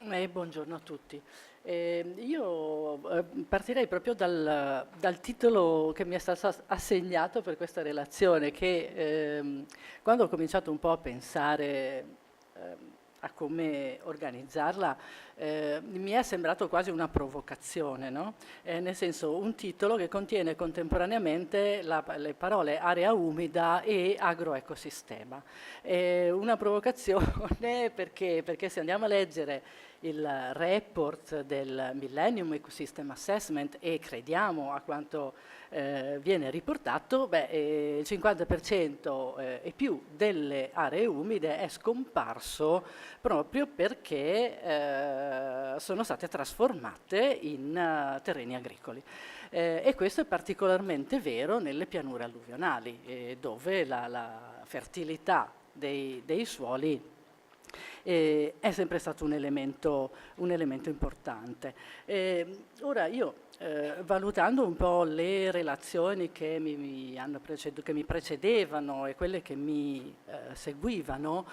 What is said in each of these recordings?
Buongiorno a tutti. Io partirei proprio dal titolo che mi è stato assegnato per questa relazione, che quando ho cominciato un po' a pensare a come organizzarla, mi è sembrato quasi una provocazione, no? Nel senso un titolo che contiene contemporaneamente le parole area umida e agroecosistema. È una provocazione perché se andiamo a leggere il report del Millennium Ecosystem Assessment e crediamo a quanto viene riportato, il 50% e più delle aree umide è scomparso proprio perché sono state trasformate in terreni agricoli. E questo è particolarmente vero nelle pianure alluvionali, dove la fertilità dei suoli è sempre stato un elemento importante. Ora io, valutando un po' le relazioni che che mi precedevano e quelle che mi seguivano,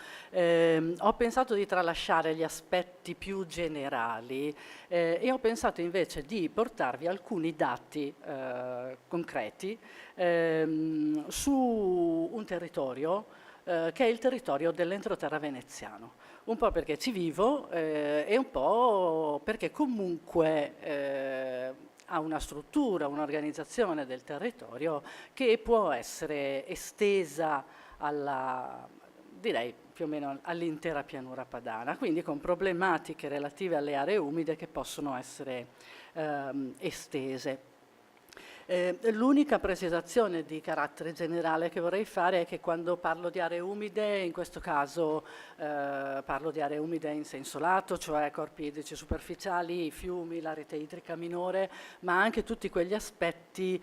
ho pensato di tralasciare gli aspetti più generali e ho pensato invece di portarvi alcuni dati concreti su un territorio che è il territorio dell'entroterra veneziano. Un po' perché ci vivo e un po' perché comunque ha una struttura, un'organizzazione del territorio che può essere estesa direi più o meno all'intera pianura padana, quindi con problematiche relative alle aree umide che possono essere estese. L'unica precisazione di carattere generale che vorrei fare è che quando parlo di aree umide, in questo caso parlo di aree umide in senso lato, cioè corpi idrici superficiali, i fiumi, la rete idrica minore, ma anche tutti quegli aspetti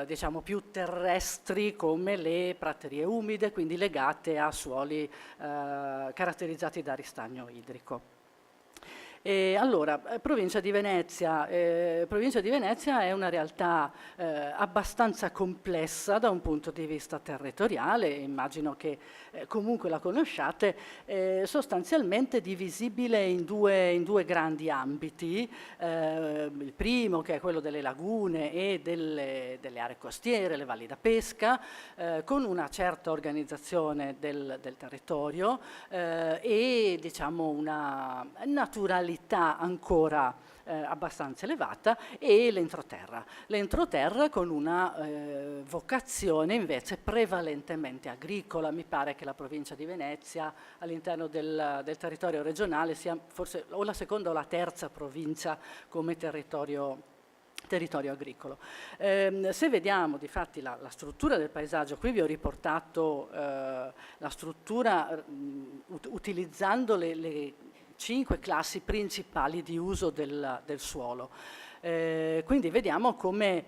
diciamo più terrestri come le praterie umide, quindi legate a suoli caratterizzati da ristagno idrico. Provincia di Venezia. Provincia di Venezia è una realtà abbastanza complessa da un punto di vista territoriale, immagino che comunque la conosciate, sostanzialmente divisibile in due grandi ambiti. Il primo che è quello delle lagune e delle aree costiere, le valli da pesca, con una certa organizzazione del territorio e diciamo una naturalità ancora abbastanza elevata, e l'entroterra. L'entroterra con una vocazione invece prevalentemente agricola. Mi pare che la provincia di Venezia all'interno del territorio regionale sia forse o la seconda o la terza provincia come territorio agricolo. Se vediamo difatti la struttura del paesaggio, qui vi ho riportato la struttura utilizzando le 5 classi principali di uso del suolo. Quindi vediamo come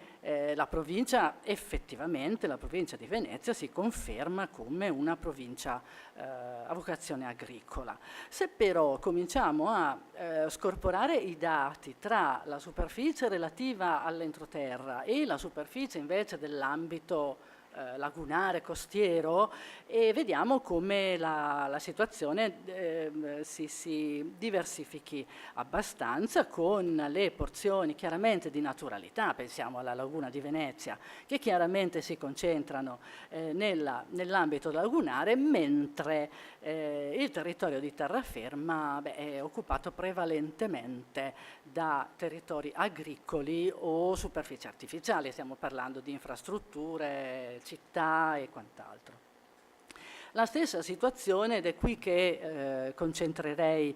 la provincia, effettivamente la provincia di Venezia si conferma come una provincia a vocazione agricola. Se però cominciamo a scorporare i dati tra la superficie relativa all'entroterra e la superficie invece dell'ambito lagunare, costiero, e vediamo come la situazione si diversifichi abbastanza, con le porzioni chiaramente di naturalità, pensiamo alla laguna di Venezia, che chiaramente si concentrano nell'ambito lagunare, mentre il territorio di terraferma è occupato prevalentemente da territori agricoli o superfici artificiali, stiamo parlando di infrastrutture, città e quant'altro. La stessa situazione, ed è qui che concentrerei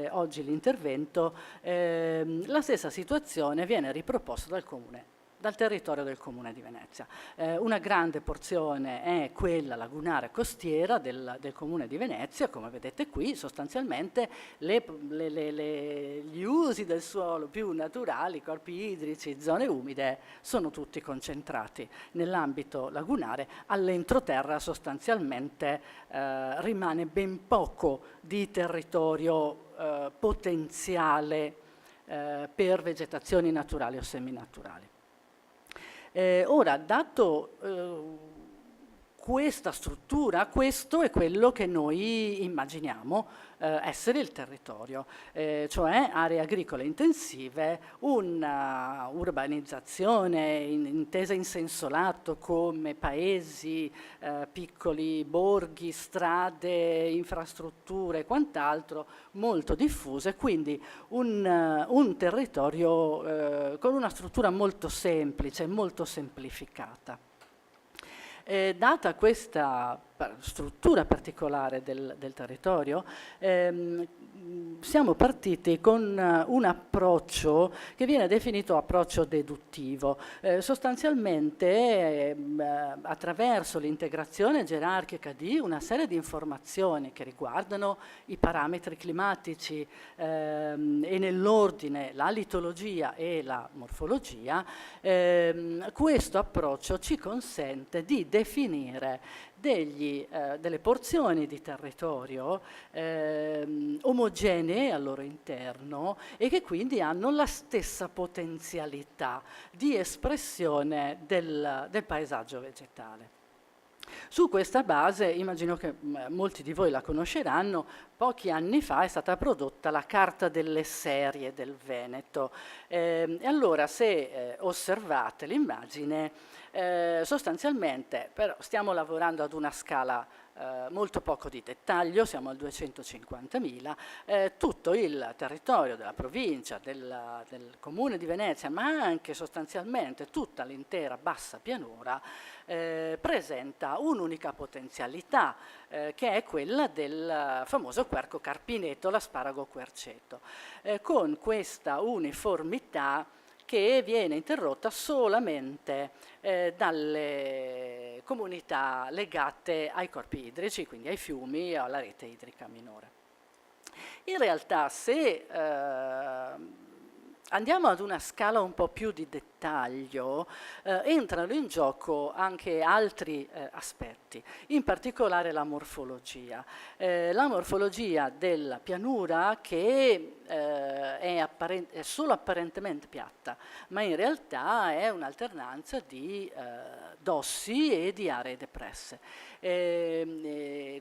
oggi l'intervento, la stessa situazione viene riproposta dal territorio del Comune di Venezia. Una grande porzione è quella lagunare costiera del Comune di Venezia, come vedete qui, sostanzialmente gli usi del suolo più naturali, corpi idrici, zone umide, sono tutti concentrati nell'ambito lagunare. All'entroterra sostanzialmente rimane ben poco di territorio potenziale per vegetazioni naturali o seminaturali. Ora, dato questa struttura, questo è quello che noi immaginiamo essere il territorio, cioè aree agricole intensive, una urbanizzazione intesa in senso lato come paesi, piccoli borghi, strade, infrastrutture e quant'altro molto diffuse, quindi un territorio con una struttura molto semplice, molto semplificata. Data questa struttura particolare del territorio, siamo partiti con un approccio che viene definito approccio deduttivo. Sostanzialmente attraverso l'integrazione gerarchica di una serie di informazioni che riguardano i parametri climatici e nell'ordine la litologia e la morfologia, questo approccio ci consente di definire delle porzioni di territorio omogenee al loro interno e che quindi hanno la stessa potenzialità di espressione del paesaggio vegetale. Su questa base, immagino che molti di voi la conosceranno, pochi anni fa è stata prodotta la Carta delle Serie del Veneto. E allora, se osservate l'immagine, sostanzialmente però stiamo lavorando ad una scala molto poco di dettaglio, siamo al 250.000, tutto il territorio della provincia, del comune di Venezia, ma anche sostanzialmente tutta l'intera bassa pianura, presenta un'unica potenzialità, che è quella del famoso querco carpineto, l'asparago querceto, con questa uniformità che viene interrotta solamente dalle comunità legate ai corpi idrici, quindi ai fiumi e alla rete idrica minore. In realtà, se andiamo ad una scala un po' più di dettaglio, entrano in gioco anche altri aspetti, in particolare la morfologia. La morfologia della pianura che è solo apparentemente piatta, ma in realtà è un'alternanza di dossi e di aree depresse.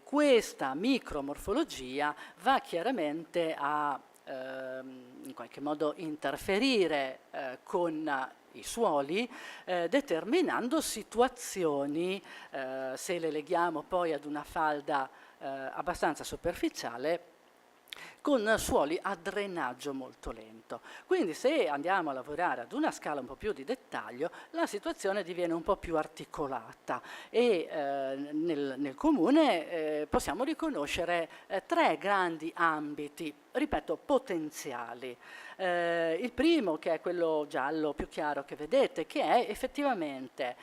Questa micromorfologia va chiaramente a in qualche modo interferire con i suoli, determinando situazioni, se le leghiamo poi ad una falda abbastanza superficiale, con suoli a drenaggio molto lento. Quindi se andiamo a lavorare ad una scala un po' più di dettaglio, la situazione diviene un po' più articolata e nel comune possiamo riconoscere tre grandi ambiti, ripeto, potenziali. Il primo, che è quello giallo più chiaro che vedete, che è effettivamente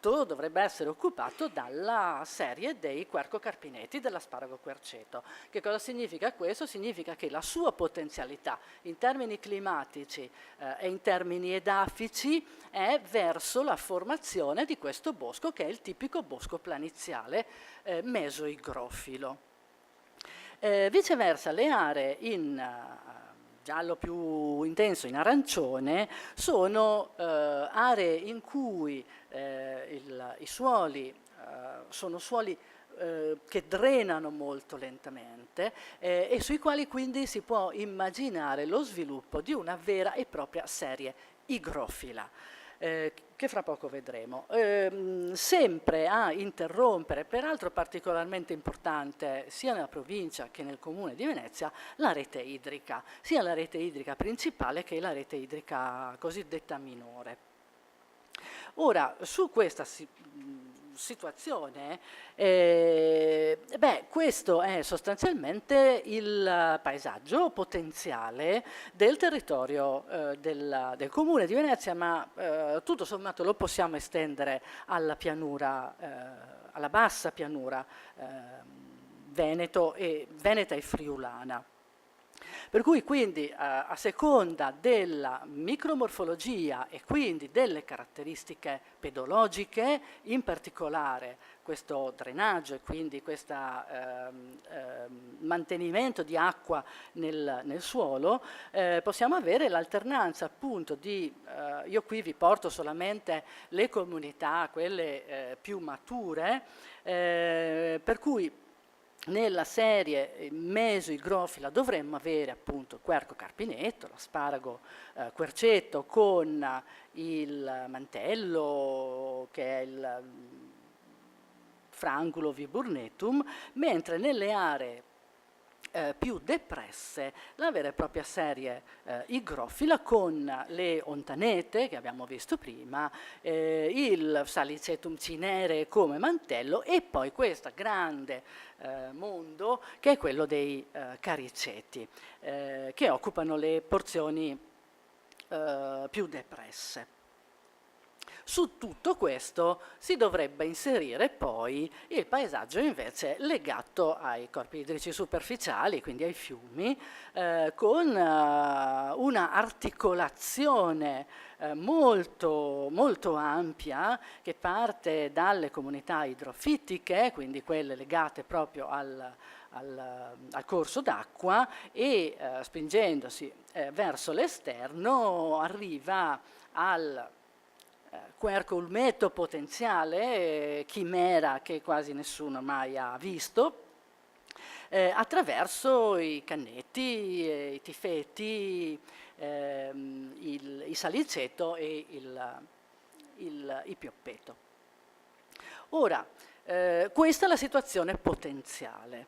dovrebbe essere occupato dalla serie dei quercocarpineti dell'asparago querceto. Che cosa significa questo? Significa che la sua potenzialità in termini climatici e in termini edafici è verso la formazione di questo bosco, che è il tipico bosco planiziale mesoigrofilo. Viceversa, le aree in giallo più intenso, in arancione, sono aree in cui i suoli sono suoli che drenano molto lentamente e sui quali quindi si può immaginare lo sviluppo di una vera e propria serie igrofila. Che fra poco vedremo. Sempre a interrompere, peraltro particolarmente importante sia nella provincia che nel comune di Venezia, la rete idrica, sia la rete idrica principale che la rete idrica cosiddetta minore. Ora, su questa situazione, questo è sostanzialmente il paesaggio potenziale del territorio del comune di Venezia, ma tutto sommato lo possiamo estendere alla pianura, alla bassa pianura veneta e friulana. Per cui quindi a seconda della micromorfologia e quindi delle caratteristiche pedologiche, in particolare questo drenaggio e quindi questo mantenimento di acqua nel suolo, possiamo avere l'alternanza appunto di, io qui vi porto solamente le comunità, quelle più mature, per cui nella serie meso-igrofila dovremmo avere appunto il querco carpinetto, l'asparago quercetto con il mantello che è il Frangulo viburnetum, mentre nelle aree più depresse la vera e propria serie igrofila con le ontanete che abbiamo visto prima, il Salicetum cinere come mantello e poi questo grande mondo che è quello dei cariceti che occupano le porzioni più depresse. Su tutto questo si dovrebbe inserire poi il paesaggio invece legato ai corpi idrici superficiali, quindi ai fiumi, con una articolazione molto, molto ampia che parte dalle comunità idrofitiche, quindi quelle legate proprio al corso d'acqua e spingendosi verso l'esterno arriva al querco ulmetto potenziale, chimera che quasi nessuno mai ha visto, attraverso i cannetti, i tifeti, il saliceto e il pioppeto. Ora, questa è la situazione potenziale,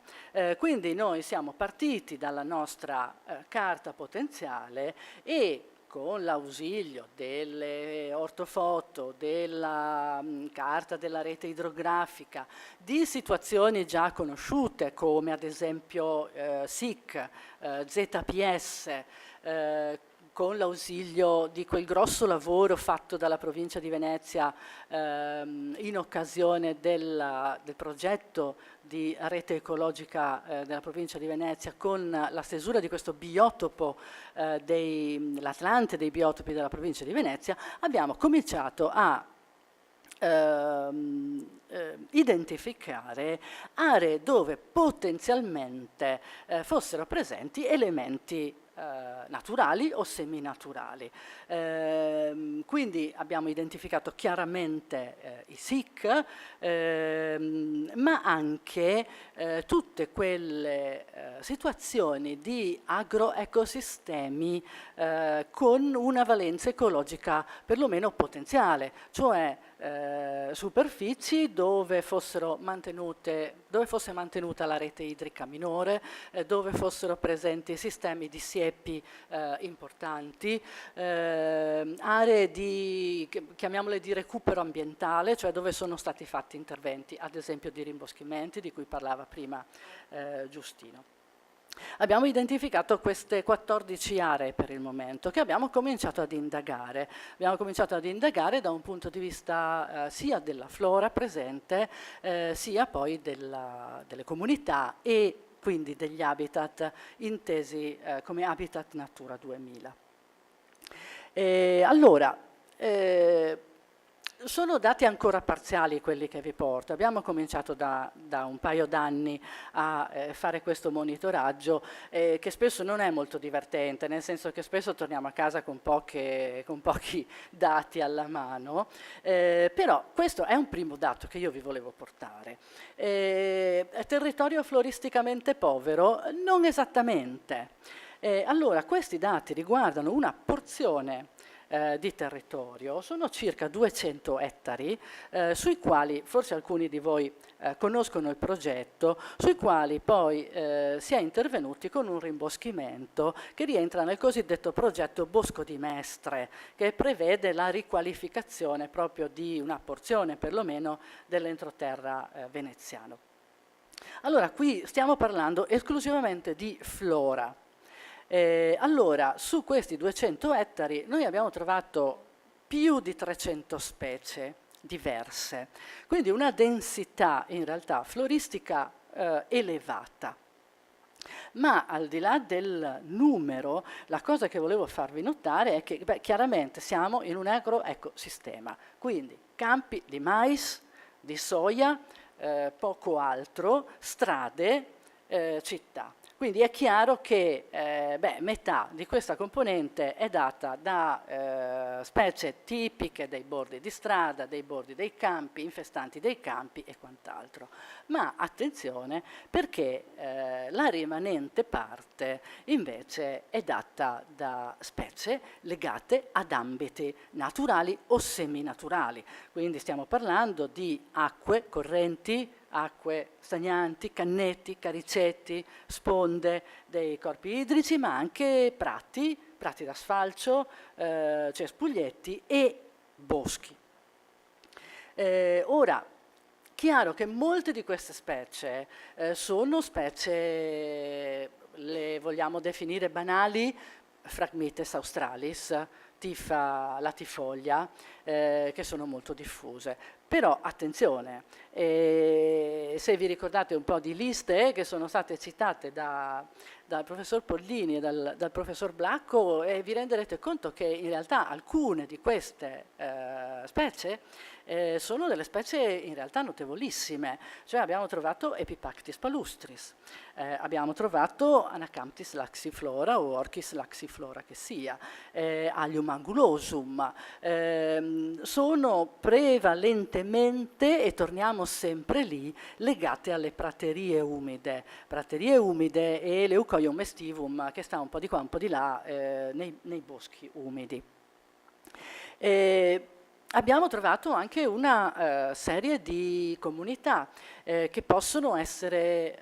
quindi noi siamo partiti dalla nostra carta potenziale e con l'ausilio delle ortofoto, della carta della rete idrografica, di situazioni già conosciute come ad esempio SIC, ZPS, con l'ausilio di quel grosso lavoro fatto dalla provincia di Venezia in occasione del progetto di rete ecologica della provincia di Venezia con la stesura di questo biotopo, l'Atlante dei biotopi della provincia di Venezia, abbiamo cominciato a identificare aree dove potenzialmente fossero presenti elementi naturali o seminaturali. Quindi abbiamo identificato chiaramente i SIC, ma anche tutte quelle situazioni di agroecosistemi con una valenza ecologica perlomeno potenziale, cioè superfici dove fosse mantenuta la rete idrica minore, dove fossero presenti sistemi di siepi importanti, aree chiamiamole di recupero ambientale, cioè dove sono stati fatti interventi, ad esempio di rimboschimenti, di cui parlava prima Giustino. Abbiamo identificato queste 14 aree per il momento che abbiamo cominciato ad indagare. Abbiamo cominciato ad indagare da un punto di vista sia della flora presente, sia poi delle comunità e quindi degli habitat intesi come Habitat Natura 2000. Allora, sono dati ancora parziali quelli che vi porto. Abbiamo cominciato da un paio d'anni a fare questo monitoraggio che spesso non è molto divertente, nel senso che spesso torniamo a casa con pochi dati alla mano, però questo è un primo dato che io vi volevo portare. Territorio floristicamente povero? Non esattamente. Allora, questi dati riguardano una porzione di territorio, sono circa 200 ettari sui quali forse alcuni di voi conoscono il progetto, sui quali poi si è intervenuti con un rimboschimento che rientra nel cosiddetto progetto Bosco di Mestre, che prevede la riqualificazione proprio di una porzione perlomeno dell'entroterra veneziano. Allora, qui stiamo parlando esclusivamente di flora. Allora, su questi 200 ettari noi abbiamo trovato più di 300 specie diverse, quindi una densità in realtà floristica elevata. Ma al di là del numero, la cosa che volevo farvi notare è che chiaramente siamo in un agroecosistema, quindi campi di mais, di soia, poco altro, strade, città. Quindi è chiaro che metà di questa componente è data da specie tipiche dei bordi di strada, dei bordi dei campi, infestanti dei campi e quant'altro. Ma attenzione, perché la rimanente parte invece è data da specie legate ad ambiti naturali o seminaturali. Quindi stiamo parlando di acque correnti, acque stagnanti, cannetti, cariceti, sponde dei corpi idrici, ma anche prati, prati da sfalcio, cespuglietti e boschi. Ora, chiaro che molte di queste specie sono specie, le vogliamo definire banali, Phragmites australis, Tifa latifoglia, che sono molto diffuse. Però attenzione, se vi ricordate un po' di liste che sono state citate dal professor Pollini e dal professor Blacco, vi renderete conto che in realtà alcune di queste specie sono delle specie in realtà notevolissime. Cioè abbiamo trovato Epipactis palustris, abbiamo trovato Anacamptis laxiflora o Orchis laxiflora che sia, Allium angulosum. Sono prevalentemente, e torniamo sempre lì, legate alle praterie umide e Leucoium estivum che sta un po' di qua, un po' di là nei boschi umidi. Abbiamo trovato anche una serie di comunità che possono essere,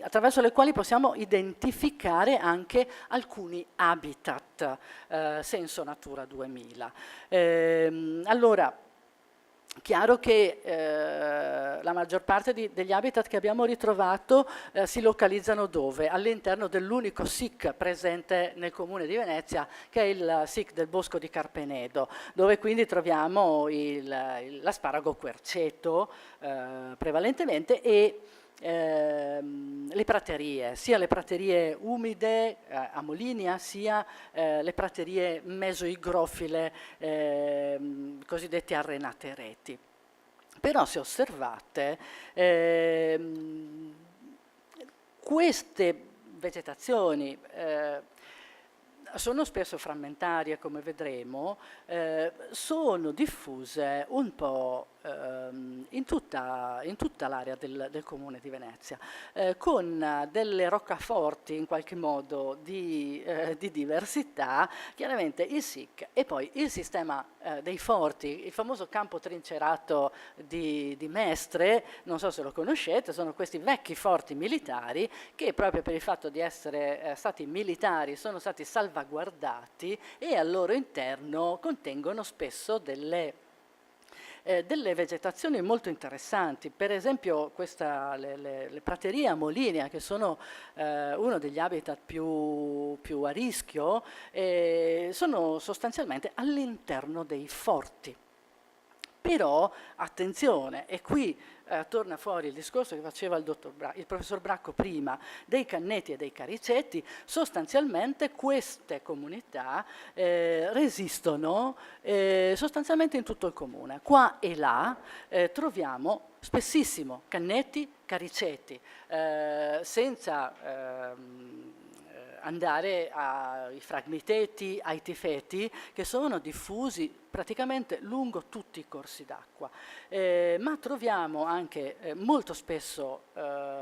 attraverso le quali possiamo identificare anche alcuni habitat, senso Natura 2000. Allora, chiaro che la maggior parte degli habitat che abbiamo ritrovato si localizzano dove? All'interno dell'unico SIC presente nel comune di Venezia, che è il SIC del Bosco di Carpenedo, dove quindi troviamo l'asparago querceto prevalentemente e le praterie, sia le praterie umide, Amolinia, sia le praterie mesoigrofile, cosiddette arenate reti. Però se osservate, queste vegetazioni sono spesso frammentarie, come vedremo, sono diffuse un po' in tutta l'area del comune di Venezia, con delle roccaforti in qualche modo di diversità, chiaramente il SIC e poi il sistema dei forti, il famoso campo trincerato di Mestre, non so se lo conoscete, sono questi vecchi forti militari che proprio per il fatto di essere stati militari sono stati salvaguardati e al loro interno contengono spesso delle vegetazioni molto interessanti. Per esempio le praterie Amolinia, che sono uno degli habitat più a rischio, sono sostanzialmente all'interno dei forti. Però, attenzione, e qui torna fuori il discorso che faceva il professor Bracco prima, dei cannetti e dei cariceti, sostanzialmente queste comunità resistono sostanzialmente in tutto il comune. Qua e là troviamo spessissimo cannetti, cariceti, senza andare ai fragmiteti, ai tifeti, che sono diffusi praticamente lungo tutti i corsi d'acqua. Ma troviamo anche molto spesso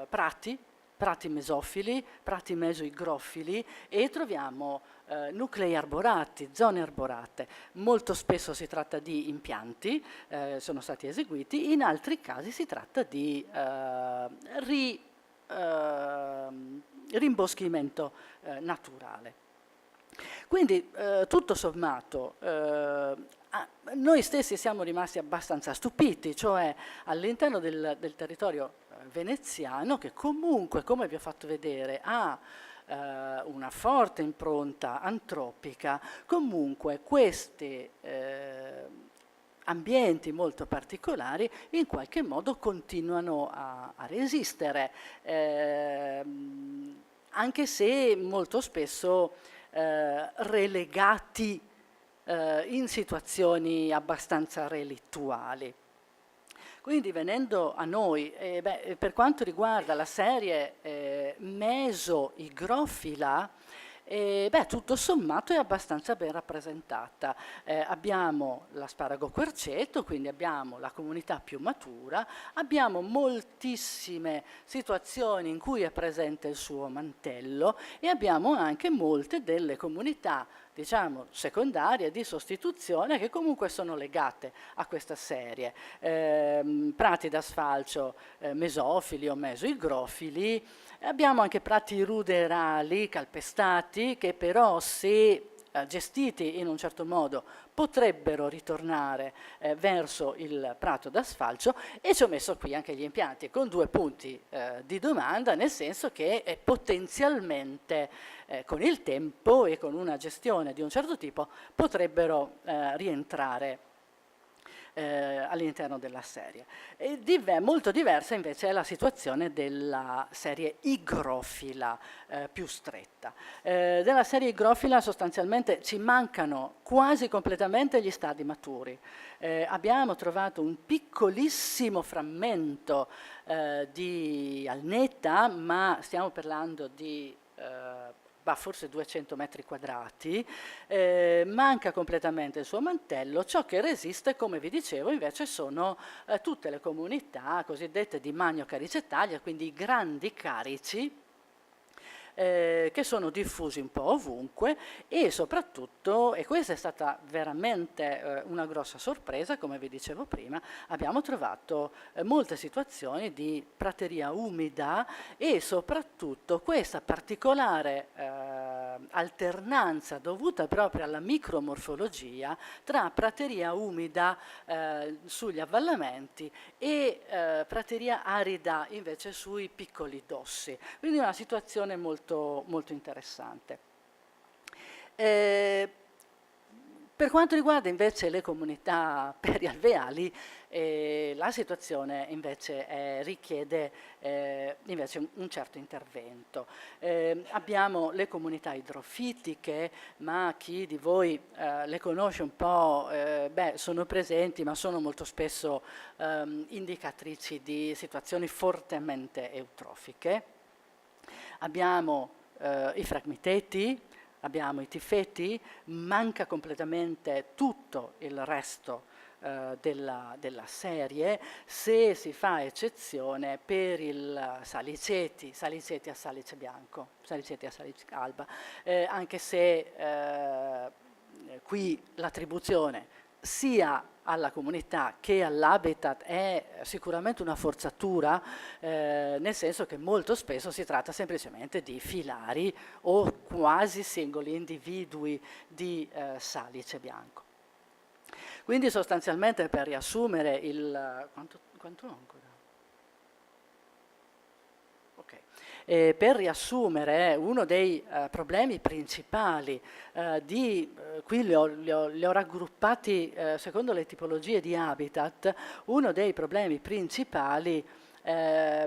prati mesofili, prati mesoigrofili e troviamo nuclei arborati, zone arborate. Molto spesso si tratta di impianti, sono stati eseguiti, in altri casi si tratta di rimboschimento naturale. Quindi tutto sommato noi stessi siamo rimasti abbastanza stupiti, cioè all'interno del territorio veneziano, che comunque, come vi ho fatto vedere, ha una forte impronta antropica, comunque questi ambienti molto particolari in qualche modo continuano a resistere, anche se molto spesso relegati in situazioni abbastanza relittuali. Quindi venendo a noi, per quanto riguarda la serie meso-igrofila, tutto sommato è abbastanza ben rappresentata. Abbiamo l'asparago querceto, quindi abbiamo la comunità più matura, abbiamo moltissime situazioni in cui è presente il suo mantello e abbiamo anche molte delle comunità, diciamo, secondarie di sostituzione che comunque sono legate a questa serie. Prati d'asfalcio mesofili o mesoigrofili, abbiamo anche prati ruderali, calpestati, che però se gestiti in un certo modo potrebbero ritornare verso il prato d'asfalcio, e ci ho messo qui anche gli impianti con 2 punti di domanda, nel senso che potenzialmente con il tempo e con una gestione di un certo tipo potrebbero rientrare all'interno della serie. Molto diversa invece è la situazione della serie igrofila più stretta. Della serie igrofila sostanzialmente ci mancano quasi completamente gli stadi maturi. Abbiamo trovato un piccolissimo frammento di alnetta, ma stiamo parlando di forse 200 metri quadrati, manca completamente il suo mantello. Ciò che resiste, come vi dicevo, invece sono tutte le comunità cosiddette di Magno Caricetaglia, quindi i grandi carici, che sono diffusi un po' ovunque, e soprattutto, e questa è stata veramente una grossa sorpresa, come vi dicevo prima, abbiamo trovato molte situazioni di prateria umida e soprattutto questa particolare alternanza dovuta proprio alla micromorfologia tra prateria umida sugli avvallamenti e prateria arida invece sui piccoli dossi. Quindi una situazione molto interessante. Per quanto riguarda invece le comunità perialveali, la situazione invece richiede invece un certo intervento. Abbiamo le comunità idrofitiche, ma chi di voi le conosce un po', sono presenti, ma sono molto spesso indicatrici di situazioni fortemente eutrofiche. Abbiamo i fragmiteti, abbiamo i tifeti, manca completamente tutto il resto della serie, se si fa eccezione per il saliceti a salice bianco, saliceti a salice alba, anche se qui l'attribuzione sia alla comunità che all'habitat è sicuramente una forzatura, nel senso che molto spesso si tratta semplicemente di filari o quasi singoli individui di salice bianco. Quindi sostanzialmente, per riassumere il... Quanto ho ancora? Per riassumere, uno dei problemi principali qui li ho raggruppati secondo le tipologie di habitat. Uno dei problemi principali, e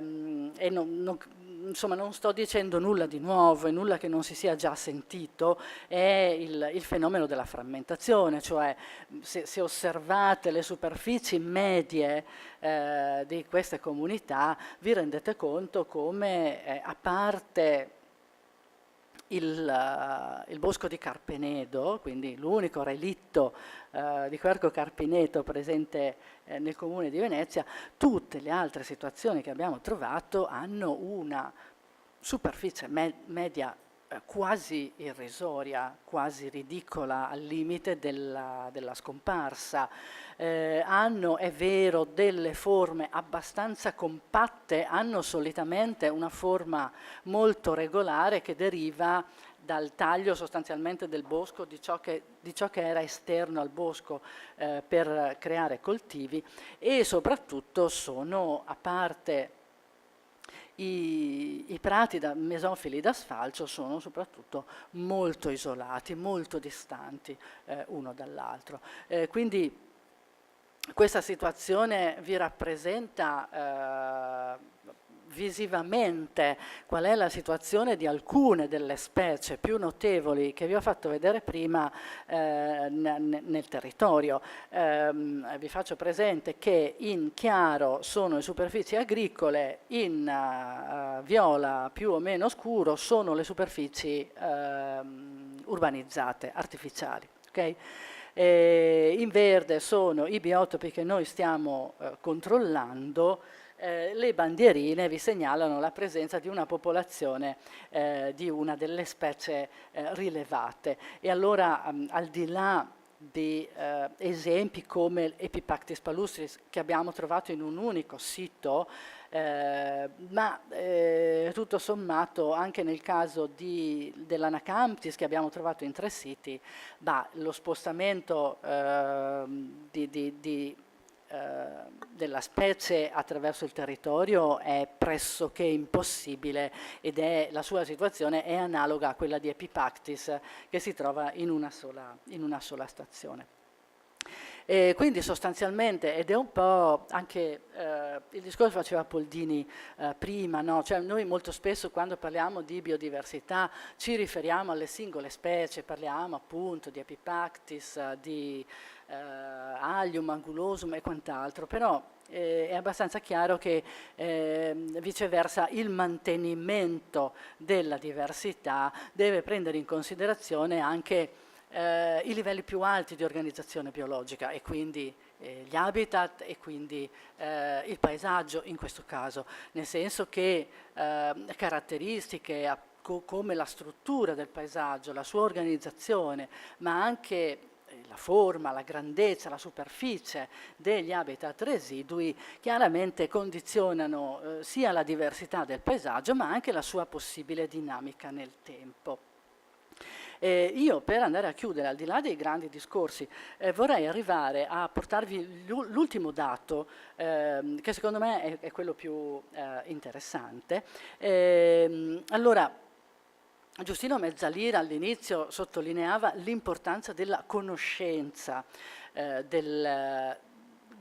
insomma non sto dicendo nulla di nuovo e nulla che non si sia già sentito, è il fenomeno della frammentazione, cioè se osservate le superfici medie di queste comunità vi rendete conto come a parte il bosco di Carpenedo, quindi l'unico relitto di Querco Carpineto presente nel comune di Venezia, tutte le altre situazioni che abbiamo trovato hanno una superficie media quasi irrisoria, quasi ridicola, al limite della scomparsa. Hanno, è vero, delle forme abbastanza compatte, hanno solitamente una forma molto regolare che deriva dal taglio sostanzialmente del bosco, di ciò che era esterno al bosco per creare coltivi, e soprattutto sono, a parte i prati mesofili d'asfalcio, sono soprattutto molto isolati, molto distanti uno dall'altro. Quindi questa situazione vi rappresenta visivamente qual è la situazione di alcune delle specie più notevoli che vi ho fatto vedere prima nel territorio. Vi faccio presente che in chiaro sono le superfici agricole, in viola più o meno scuro sono le superfici urbanizzate, artificiali. Okay? In verde sono i biotopi che noi stiamo controllando. Le bandierine vi segnalano la presenza di una popolazione di una delle specie rilevate. E allora, al di là di esempi come Epipactis palustris che abbiamo trovato in un unico sito, ma tutto sommato anche nel caso dell'Anacamptis che abbiamo trovato in 3 siti, lo spostamento della specie attraverso il territorio è pressoché impossibile ed la sua situazione è analoga a quella di Epipactis che si trova in una sola stazione. E quindi sostanzialmente, ed è un po' anche il discorso che faceva Poldini prima, no? Cioè noi molto spesso quando parliamo di biodiversità ci riferiamo alle singole specie, parliamo appunto di Epipactis, di Allium, Angulosum e quant'altro, però è abbastanza chiaro che viceversa il mantenimento della diversità deve prendere in considerazione anche i livelli più alti di organizzazione biologica e quindi gli habitat e quindi il paesaggio in questo caso, nel senso che caratteristiche come la struttura del paesaggio, la sua organizzazione, ma anche la forma, la grandezza, la superficie degli habitat residui chiaramente condizionano sia la diversità del paesaggio ma anche la sua possibile dinamica nel tempo. Io per andare a chiudere, al di là dei grandi discorsi, vorrei arrivare a portarvi l'ultimo dato che secondo me è quello più interessante. Allora, Giustino Mezzalira all'inizio sottolineava l'importanza della conoscenza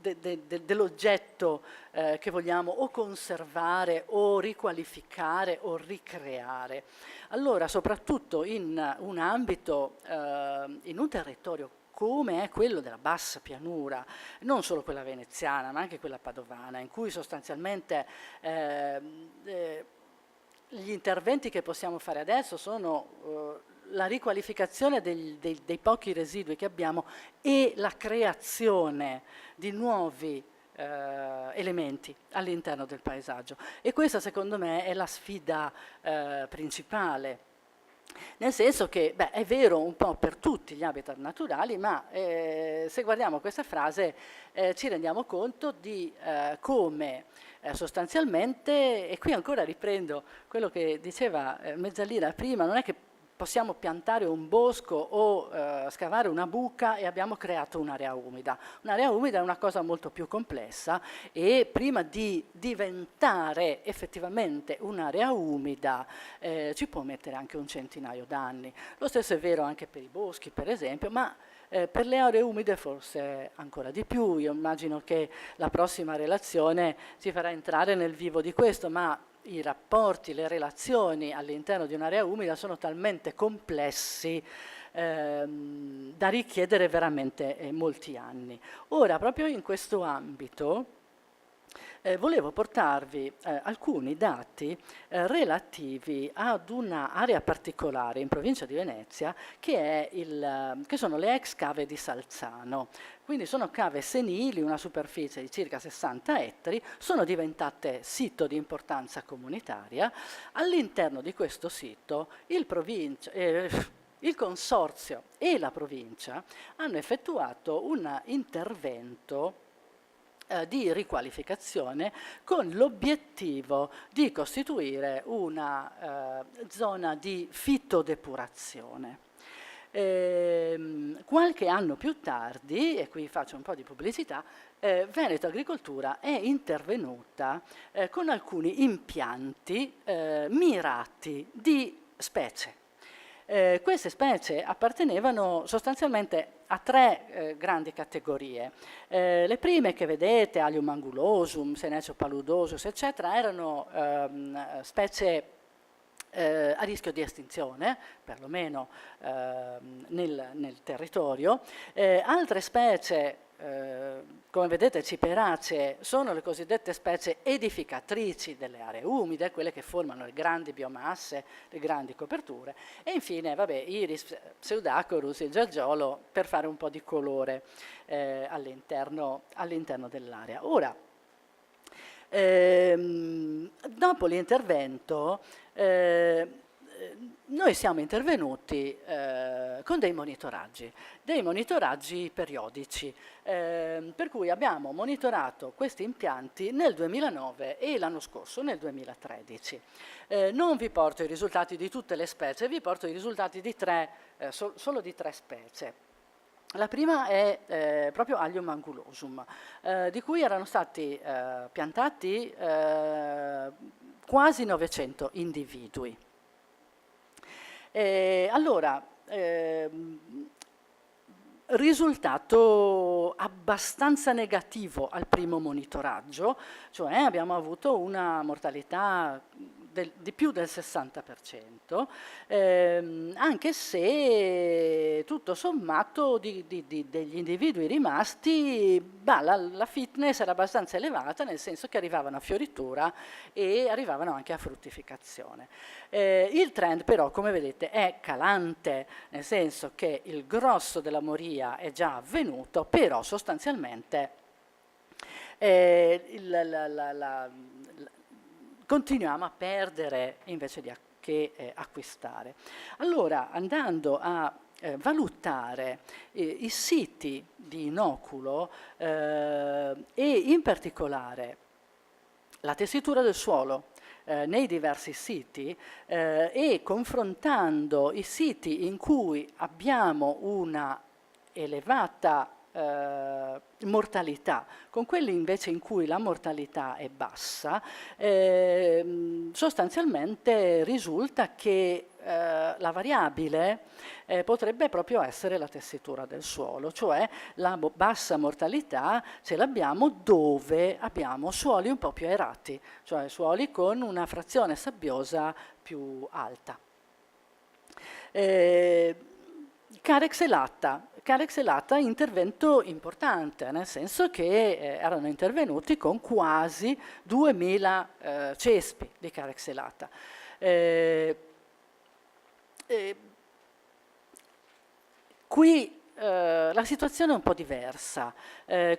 dell'oggetto che vogliamo o conservare o riqualificare o ricreare. Allora, soprattutto in un ambito, in un territorio come è quello della bassa pianura, non solo quella veneziana, ma anche quella padovana, in cui sostanzialmente gli interventi che possiamo fare adesso sono la riqualificazione dei pochi residui che abbiamo e la creazione di nuovi elementi all'interno del paesaggio. E questa secondo me è la sfida principale. Nel senso che è vero un po' per tutti gli habitat naturali, ma se guardiamo questa frase ci rendiamo conto di come sostanzialmente, e qui ancora riprendo quello che diceva Mezzalira prima, non è che possiamo piantare un bosco o scavare una buca e abbiamo creato un'area umida. Un'area umida è una cosa molto più complessa e prima di diventare effettivamente un'area umida ci può mettere anche un centinaio d'anni. Lo stesso è vero anche per i boschi, per esempio, ma per le aree umide forse ancora di più. Io immagino che la prossima relazione ci farà entrare nel vivo di questo, ma i rapporti, le relazioni all'interno di un'area umida sono talmente complessi da richiedere veramente molti anni. Ora, proprio in questo ambito, volevo portarvi alcuni dati relativi ad un'area particolare in provincia di Venezia che sono le ex cave di Salzano. Quindi sono cave senili, una superficie di circa 60 ettari, sono diventate sito di importanza comunitaria. All'interno di questo sito il consorzio e la provincia hanno effettuato un intervento di riqualificazione con l'obiettivo di costituire una zona di fitodepurazione. Qualche anno più tardi, e qui faccio un po' di pubblicità, Veneto Agricoltura è intervenuta con alcuni impianti mirati di specie. Queste specie appartenevano sostanzialmente a tre grandi categorie. Le prime che vedete, Allium angulosum, Senecio paludosus, eccetera, erano specie a rischio di estinzione, perlomeno nel territorio. Altre specie, come vedete ciperacee, sono le cosiddette specie edificatrici delle aree umide, quelle che formano le grandi biomasse, le grandi coperture, e infine, vabbè, Iris, Pseudacorus, il giaggiolo, per fare un po' di colore all'interno dell'area. Ora, dopo l'intervento, noi siamo intervenuti con dei monitoraggi periodici, per cui abbiamo monitorato questi impianti nel 2009 e l'anno scorso, nel 2013. Non vi porto i risultati di tutte le specie, vi porto i risultati di solo di tre specie. La prima è proprio Allium angulosum, di cui erano stati piantati quasi 900 individui. Allora, risultato abbastanza negativo al primo monitoraggio, cioè abbiamo avuto una mortalità di più del 60%, anche se tutto sommato degli individui rimasti, la fitness era abbastanza elevata, nel senso che arrivavano a fioritura e arrivavano anche a fruttificazione. Il trend però, come vedete, è calante, nel senso che il grosso della moria è già avvenuto, però sostanzialmente continuiamo a perdere invece che acquistare. Allora, andando a valutare i siti di inoculo e in particolare la tessitura del suolo nei diversi siti e confrontando i siti in cui abbiamo una elevata mortalità con quelli invece in cui la mortalità è bassa, sostanzialmente risulta che la variabile potrebbe proprio essere la tessitura del suolo, cioè la bassa mortalità ce l'abbiamo dove abbiamo suoli un po' più aerati, cioè suoli con una frazione sabbiosa più alta. Carex elata, intervento importante, nel senso che erano intervenuti con quasi 2000 cespi di Carex elata. Qui la situazione è un po' diversa.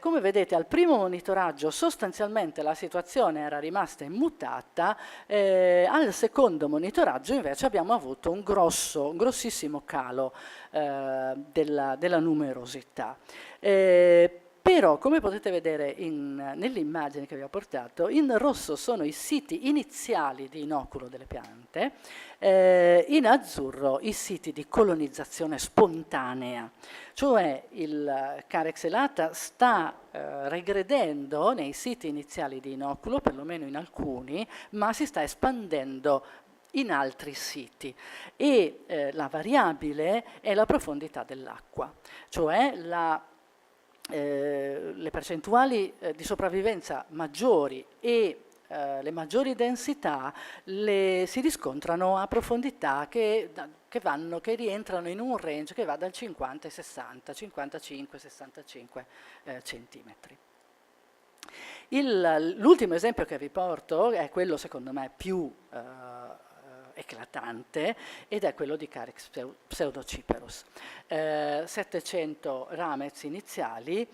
Come vedete al primo monitoraggio sostanzialmente la situazione era rimasta immutata, al secondo monitoraggio invece abbiamo avuto un grossissimo calo della numerosità. Però, come potete vedere nell'immagine che vi ho portato, in rosso sono i siti iniziali di inoculo delle piante, in azzurro i siti di colonizzazione spontanea, cioè il Carex elata sta regredendo nei siti iniziali di inoculo, perlomeno in alcuni, ma si sta espandendo in altri siti e la variabile è la profondità dell'acqua, cioè le percentuali di sopravvivenza maggiori e le maggiori densità si riscontrano a profondità che rientrano in un range che va dal 50 ai 60, 55, 65 centimetri. L'ultimo esempio che vi porto è quello secondo me più eclatante ed è quello di Carex pseudociperus. 700 ramets iniziali,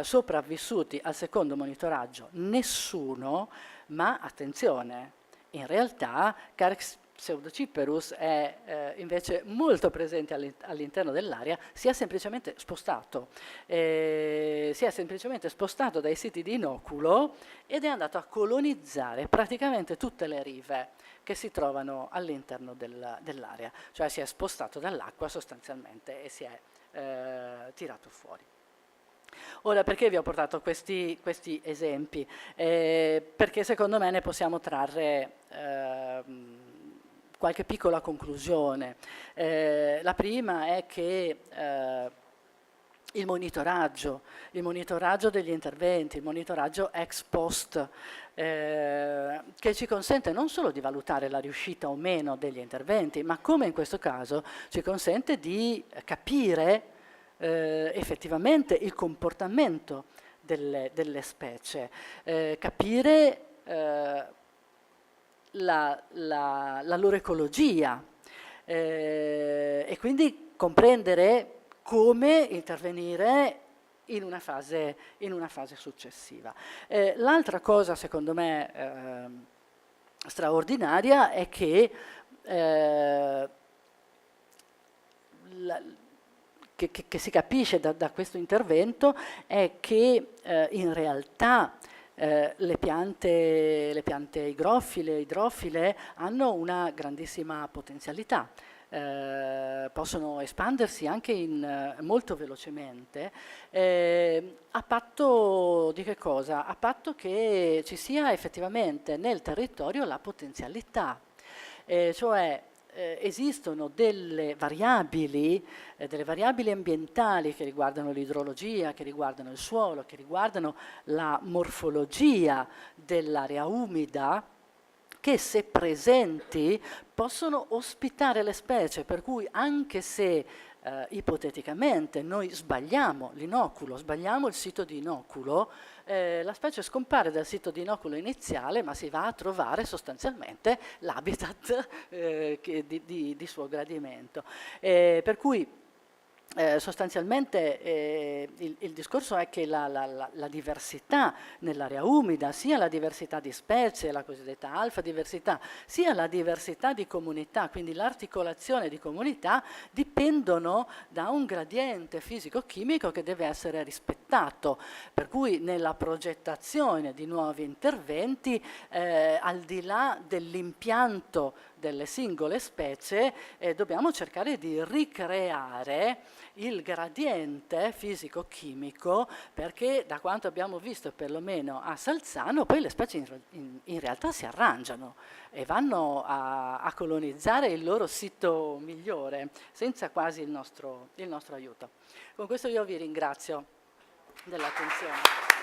sopravvissuti al secondo monitoraggio nessuno, ma attenzione, in realtà Carex pseudociperus è invece molto presente all'interno dell'area, si è semplicemente spostato dai siti di inoculo ed è andato a colonizzare praticamente tutte le rive che si trovano all'interno dell'area, cioè si è spostato dall'acqua sostanzialmente e si è tirato fuori. Ora, perché vi ho portato questi esempi? Perché secondo me ne possiamo trarre qualche piccola conclusione. La prima è che il monitoraggio degli interventi, il monitoraggio ex post, che ci consente non solo di valutare la riuscita o meno degli interventi, ma come in questo caso ci consente di capire effettivamente il comportamento delle specie, capire la loro ecologia e quindi comprendere come intervenire in una fase successiva. L'altra cosa, secondo me, straordinaria è che che si capisce da questo intervento è che in realtà le piante idrofile hanno una grandissima potenzialità. Possono espandersi anche molto velocemente, a patto di che cosa? A patto che ci sia effettivamente nel territorio la potenzialità, cioè esistono delle variabili ambientali che riguardano l'idrologia, che riguardano il suolo, che riguardano la morfologia dell'area umida, che se presenti possono ospitare le specie, per cui anche se ipoteticamente noi sbagliamo l'inoculo, sbagliamo il sito di inoculo, la specie scompare dal sito di inoculo iniziale, ma si va a trovare sostanzialmente l'habitat di suo gradimento. Per cui sostanzialmente il discorso è che la diversità nell'area umida, sia la diversità di specie, la cosiddetta alfa diversità, sia la diversità di comunità, quindi l'articolazione di comunità, dipendono da un gradiente fisico-chimico che deve essere rispettato, per cui nella progettazione di nuovi interventi, al di là dell'impianto delle singole specie, dobbiamo cercare di ricreare il gradiente fisico-chimico, perché da quanto abbiamo visto perlomeno a Salzano, poi le specie in realtà si arrangiano e vanno a colonizzare il loro sito migliore, senza quasi il nostro aiuto. Con questo io vi ringrazio dell'attenzione.